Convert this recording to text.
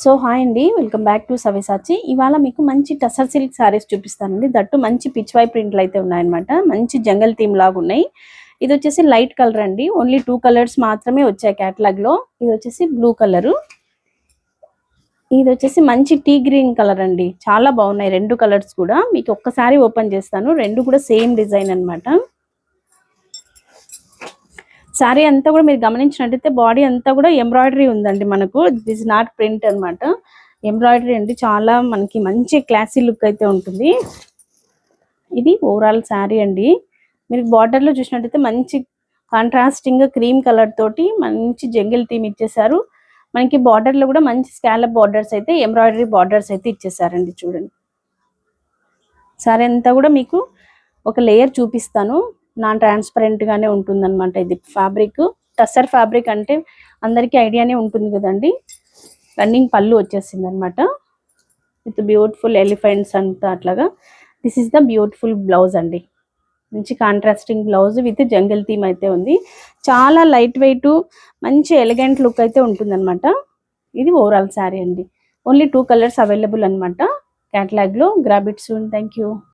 So hi అండి, welcome back to Savyasachi. ఇవాళ మీకు మంచి టసర్ సిల్క్ సారీస్ చూపిస్తానండి. దట్టు మంచి పిచ్ వై ప్రింట్లు అయితే ఉన్నాయన్నమాట. మంచి జంగల్ థీమ్ లాగా ఉన్నాయి. ఇది వచ్చేసి లైట్ కలర్ అండి. ఓన్లీ 2 కలర్స్ మాత్రమే వచ్చాయి కేటలాగ్ లో. ఇది వచ్చేసి బ్లూ కలర్, ఇది వచ్చేసి మంచి టీ గ్రీన్ కలర్ అండి. చాలా బాగున్నాయి రెండు కలర్స్ కూడా. మీకు ఒక్కసారి ఓపెన్ చేస్తాను, రెండు కూడా సేమ్ డిజైన్ అన్నమాట. సారీ అంతా కూడా మీరు గమనించినట్టయితే బాడీ అంతా కూడా ఎంబ్రాయిడరీ ఉందండి. మనకు దిస్ నాట్ ప్రింట్ అన్నమాట, ఎంబ్రాయిడరీ అండి. చాలా మనకి మంచి క్లాసీ లుక్ అయితే ఉంటుంది. ఇది ఓవరాల్ శారీ అండి. మీరు బార్డర్ లో చూసినట్టయితే మంచి కాంట్రాస్టింగ్ క్రీమ్ కలర్ తోటి మంచి జంగిల్ థీమ్ ఇచ్చేసారు. మనకి బార్డర్ లో కూడా మంచి స్కాలప్ బార్డర్స్ అయితే ఎంబ్రాయిడరీ బార్డర్స్ అయితే ఇచ్చేసారండి. చూడండి, శారీ అంతా కూడా మీకు ఒక లేయర్ చూపిస్తాను. నాన్ ట్రాన్స్పరెంట్ గానే ఉంటుంది అనమాట. ఇది ఫ్యాబ్రిక్ టస్సర్ ఫ్యాబ్రిక్ అంటే అందరికీ ఐడియానే ఉంటుంది కదండి. రన్నింగ్ పళ్ళు వచ్చేసింది అనమాట విత్ బ్యూటిఫుల్ ఎలిఫెంట్స్ అంతా అట్లాగా. This is the beautiful blouse అండి. మంచి contrasting blouse with jungle theme అయితే ఉంది. చాలా లైట్ వెయిట్ మంచి ఎలిగెంట్ లుక్ అయితే ఉంటుంది అనమాట. ఇది ఓవరాల్ శారీ అండి. ఓన్లీ 2 కలర్స్ అవైలబుల్ అనమాట కేటలాగ్ లో. Grab it soon. Thank you.